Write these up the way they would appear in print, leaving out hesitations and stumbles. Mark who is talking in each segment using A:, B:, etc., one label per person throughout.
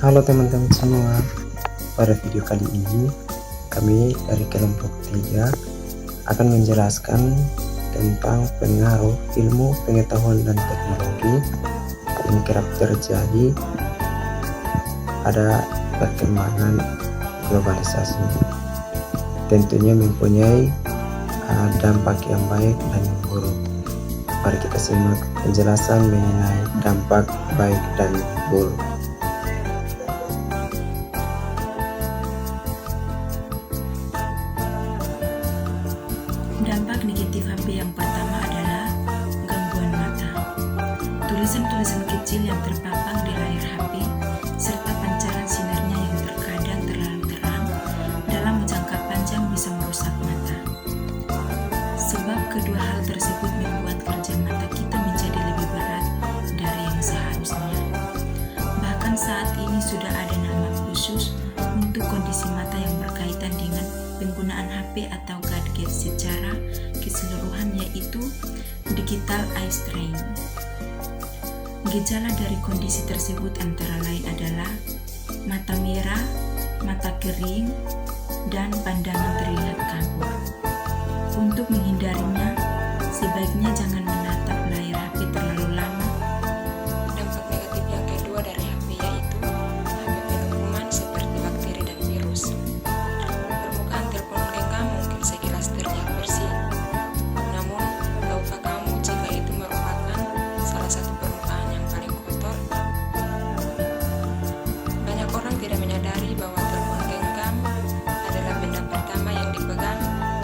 A: Halo teman-teman semua, pada video kali ini kami dari kelompok 3 akan menjelaskan tentang pengaruh ilmu pengetahuan dan teknologi yang kerap terjadi pada perkembangan globalisasi. Tentunya mempunyai dampak yang baik dan yang buruk. Mari kita simak penjelasan mengenai dampak baik dan buruk.
B: Dampak negatif HP yang pertama adalah gangguan mata. Tulisan-tulisan kecil yang terpampang di layar HP serta pancaran sinarnya yang terkadang terlalu terang dalam jangka panjang bisa merusak mata. Sebab kedua hal tersebut membuat kerja mata kita menjadi lebih berat dari yang seharusnya. Bahkan saat ini sudah ada nama khusus untuk kondisi mata yang berkaitan dengan penggunaan HP atau gadget secara keseluruhan, yaitu digital eye strain. Gejala dari kondisi tersebut antara lain adalah mata merah, mata kering, dan pandangan terlihat kabur. Untuk menghindarinya, sebaiknya jangan menatap layar HP terlalu lama.
C: Dampak negatif yang kedua dari HP yaitu HP penuh kuman seperti bakteri dan virus. Permukaan telepon genggam mungkin sekilas terlihat bersih, namun tahukah kamu jika itu merupakan salah satu permukaan yang paling kotor? Banyak orang tidak menyadari bahwa telepon genggam adalah benda pertama yang dipegang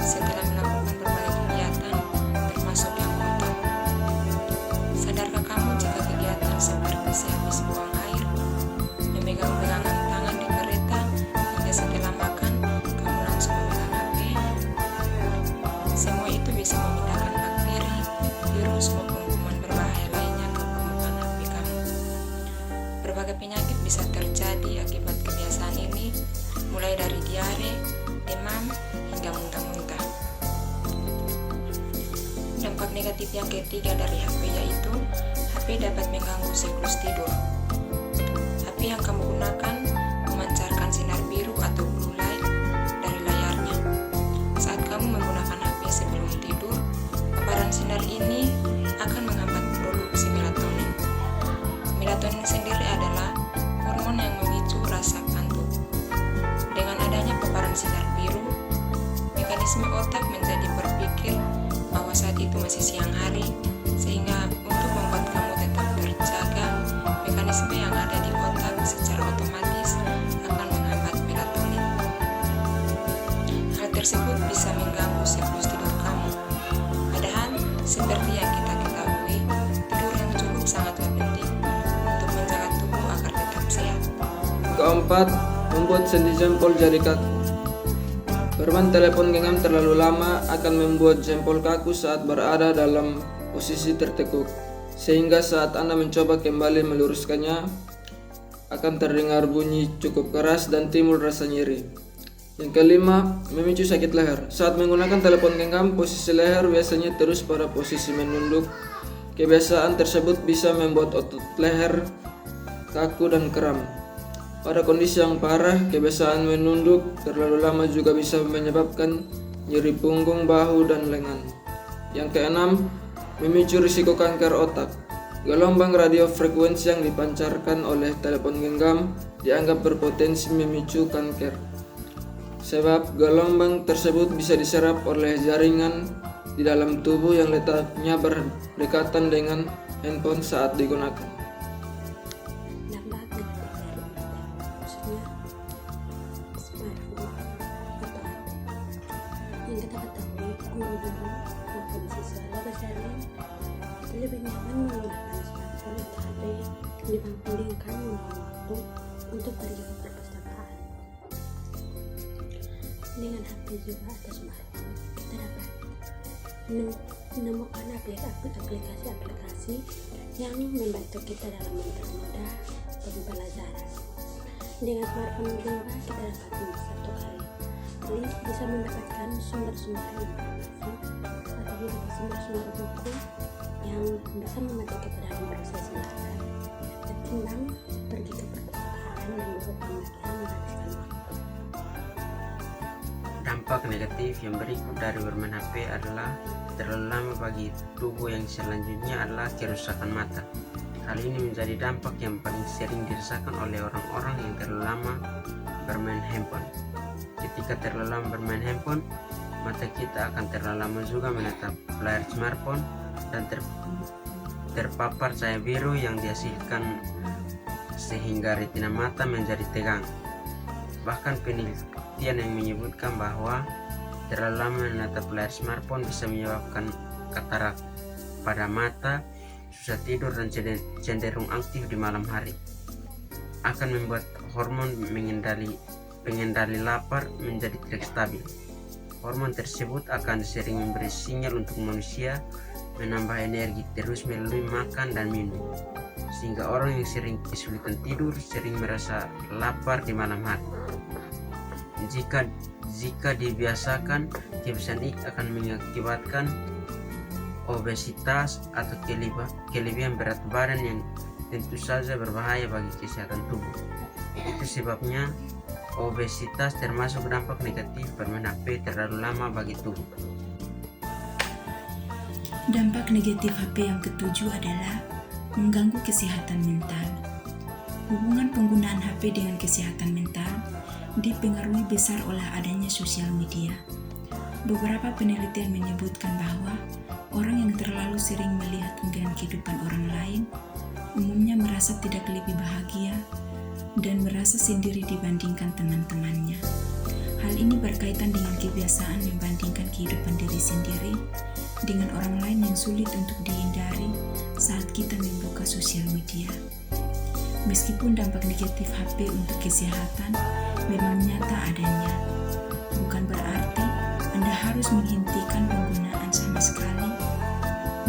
C: setelah melakukan berbagai kegiatan, termasuk yang kotor. Sadarkah kamu jika kegiatan seperti sehabis buang air, memegang pegangan tangan di kereta, hingga setelah makan, kamu langsung memegang HP? Semua itu bisa memindahkan bakteri, virus, maupun kuman berbahaya lainnya ke permukaan HP kamu. Berbagai penyakit bisa terjadi akibat kebiasaan ini, mulai dari diare, demam, hingga muntah-muntah. Dampak negatif yang ketiga dari HP yaitu HP dapat mengganggu siklus tidur. HP yang kamu gunakan memancarkan sinar biru atau blue light dari layarnya. Saat kamu menggunakan HP sebelum tidur, paparan sinar ini akan menghambat produksi melatonin. Melatonin sendiri adalah hormon yang memicu rasa kantuk. Dengan adanya paparan sinar biru, mekanisme otak menjadi berpikir bahwa saat itu masih siang hari, sehingga untuk membuat kamu tetap terjaga, mekanisme yang ada di otak secara otomatis akan menghambat melatonin. Hal tersebut bisa mengganggu siklus tidur kamu. Padahal, seperti yang kita ketahui, tidur yang cukup sangatlah penting untuk menjaga tubuh agar tetap sehat.
D: Keempat, membuat sendi jempol jadi kaku. Bermain telepon genggam terlalu lama akan membuat jempol kaku saat berada dalam posisi tertekuk, sehingga saat Anda mencoba kembali meluruskannya, akan terdengar bunyi cukup keras dan timbul rasa nyeri. Yang kelima, memicu sakit leher. Saat menggunakan telepon genggam, posisi leher biasanya terus pada posisi menunduk. Kebiasaan tersebut bisa membuat otot leher kaku dan kram. Pada kondisi yang parah, kebiasaan menunduk terlalu lama juga bisa menyebabkan nyeri punggung, bahu, dan lengan. Yang keenam, memicu risiko kanker otak. Gelombang radio frekuensi yang dipancarkan oleh telepon genggam dianggap berpotensi memicu kanker. Sebab gelombang tersebut bisa diserap oleh jaringan di dalam tubuh yang letaknya berdekatan dengan handphone saat digunakan.
E: Dampak negatif dari khususnya smartphone atau HP. Yang kita ketahui, guru-guru maupun siswa besarnya lebih nyaman menggunakan smartphone atau HP dibandingkan membuang waktu untuk pergi ke perpustakaan. Dengan HP juga atau smartphone, kita dapat menemukan aplikasi-aplikasi yang membantu kita dalam mempermudah pembelajaran. Dengan smartphone juga kita dapat satu kali bisa mendapatkan sumber-sumber informasi atau juga sumber-sumber buku yang bisa membantu kita dalam proses belajar ketimbang pergi ke perpustakaan dan
A: Dampak negatif yang berikut dari bermain HP adalah terlalu lama bagi tubuh, yang selanjutnya adalah kerusakan mata. Hal ini menjadi dampak yang paling sering dirasakan oleh orang-orang yang terlalu lama bermain handphone. Ketika terlalu lama bermain handphone, mata kita akan terlalu lama juga menatap layar smartphone dan terpapar cahaya biru yang dihasilkan sehingga retina mata menjadi tegang. Bahkan penelitian yang menyebutkan bahwa terlalu lama menatap layar smartphone bisa menyebabkan katarak pada mata, susah tidur, dan cenderung aktif di malam hari. Akan membuat hormon pengendali lapar menjadi tidak stabil. Hormon tersebut akan sering memberi sinyal untuk manusia menambah energi terus melalui makan dan minum, sehingga orang yang sering kesulitan tidur sering merasa lapar di malam hari. Jika dibiasakan, kebiasaan ini akan mengakibatkan obesitas atau kelebihan berat badan yang tentu saja berbahaya bagi kesehatan tubuh. Itu sebabnya obesitas termasuk dampak negatif bermain HP terlalu lama bagi tubuh.
B: Dampak negatif HP yang ketujuh adalah mengganggu kesehatan mental. Hubungan penggunaan HP dengan kesehatan mental dipengaruhi besar oleh adanya sosial media. Beberapa penelitian menyebutkan bahwa orang yang terlalu sering melihat unggahan kehidupan orang lain umumnya merasa tidak lebih bahagia dan merasa sendiri dibandingkan teman-temannya. Hal ini berkaitan dengan kebiasaan membandingkan kehidupan diri sendiri dengan orang lain yang sulit untuk dihindari saat kita membuka sosial media. Meskipun dampak negatif HP untuk kesehatan memang nyata adanya, bukan berarti Anda harus menghentikan penggunaan sama sekali.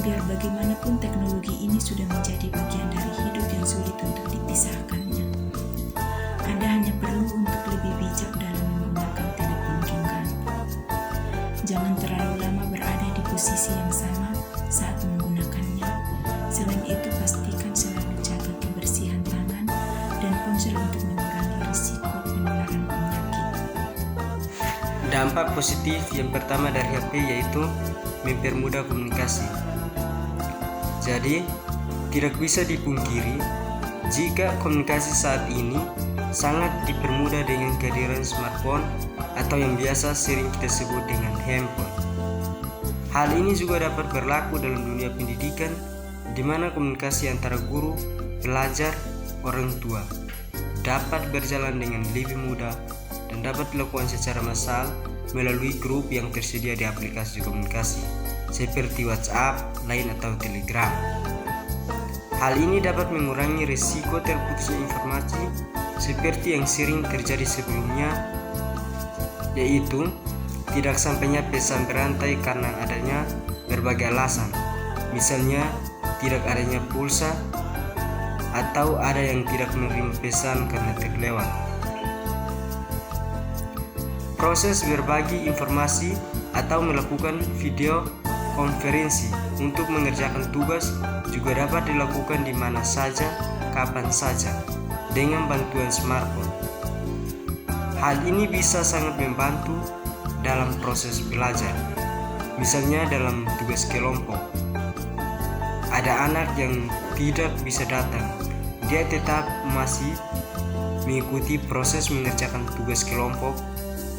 B: Biar bagaimanapun teknologi ini sudah menjadi bagian dari hidup yang sulit untuk dipisahkannya. Anda hanya perlu untuk lebih bijak dalam menggunakan telepon genggam. Jangan terlalu lama berada di posisi yang sama saat menggunakannya. Selain itu, pastikan selalu jaga kebersihan tangan dan ponsel untuk mengurangi risiko penularan penyakit.
F: Dampak positif yang pertama dari HP yaitu mempermudah komunikasi. Jadi, tidak bisa dipungkiri jika komunikasi saat ini sangat dipermudah dengan kehadiran smartphone atau yang biasa sering kita sebut dengan handphone. Hal ini juga dapat berlaku dalam dunia pendidikan, di mana komunikasi antara guru, pelajar, orang tua dapat berjalan dengan lebih mudah dan dapat dilakukan secara massal melalui grup yang tersedia di aplikasi komunikasi seperti WhatsApp, Line, atau Telegram. Hal ini dapat mengurangi risiko terputusnya informasi seperti yang sering terjadi sebelumnya, yaitu tidak sampainya pesan berantai karena adanya berbagai alasan, misalnya tidak adanya pulsa atau ada yang tidak menerima pesan karena terlewat. Proses berbagi informasi atau melakukan video konferensi untuk mengerjakan tugas juga dapat dilakukan di mana saja, kapan saja, dengan bantuan smartphone. Hal ini bisa sangat membantu dalam proses belajar, misalnya dalam tugas kelompok. Ada anak yang tidak bisa datang, dia tetap masih mengikuti proses mengerjakan tugas kelompok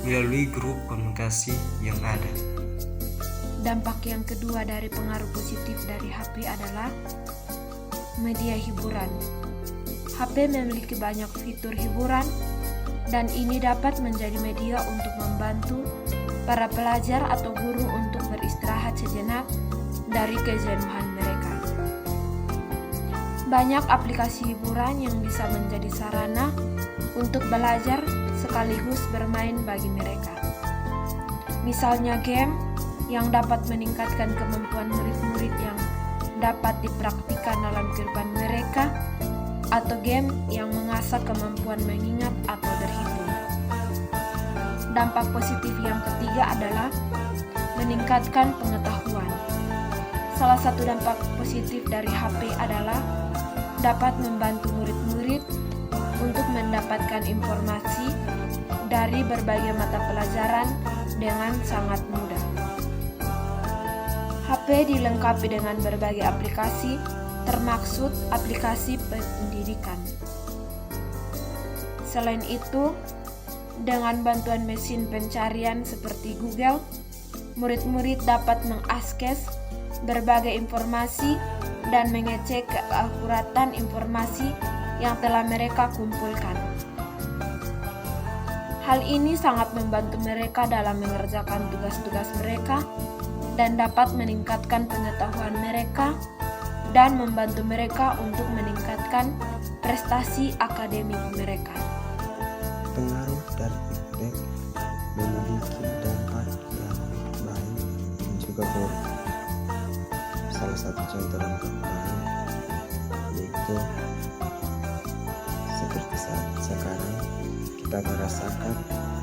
F: melalui grup komunikasi yang ada.
C: Dampak yang kedua dari pengaruh positif dari HP adalah media hiburan. HP memiliki banyak fitur hiburan dan ini dapat menjadi media untuk membantu para pelajar atau guru untuk beristirahat sejenak dari kejenuhan mereka. Banyak aplikasi hiburan yang bisa menjadi sarana untuk belajar sekaligus bermain bagi mereka. Misalnya game yang dapat meningkatkan kemampuan murid-murid yang dapat dipraktikkan dalam kehidupan mereka, atau game yang mengasah kemampuan mengingat atau berhitung. Dampak positif yang ketiga adalah meningkatkan pengetahuan. Salah satu dampak positif dari HP adalah dapat membantu murid-murid untuk mendapatkan informasi dari berbagai mata pelajaran
G: dengan sangat mudah. HP dilengkapi dengan berbagai aplikasi, termaksud aplikasi pendidikan. Selain itu, dengan bantuan mesin pencarian seperti Google, murid-murid dapat mengakses berbagai informasi dan mengecek keakuratan informasi yang telah mereka kumpulkan. Hal ini sangat membantu mereka dalam mengerjakan tugas-tugas mereka dan dapat meningkatkan pengetahuan mereka dan membantu mereka untuk meningkatkan prestasi akademik mereka.
A: Pengaruh dari iptek memiliki dampak yang baik dan juga buruk. Salah satu contoh dampak baik yaitu seperti saat sekarang kita merasakan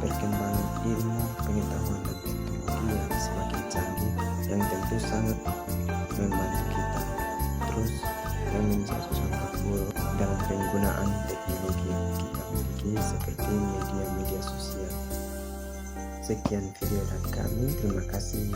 A: perkembangan ilmu, pengetahuan dan teknologi yang semakin canggih yang tentu sangat membantu kita. Terus yang menjadi contoh buruk dalam penggunaan teknologi yang kita miliki seperti media-media sosial. Sekian video dari kami, terima kasih.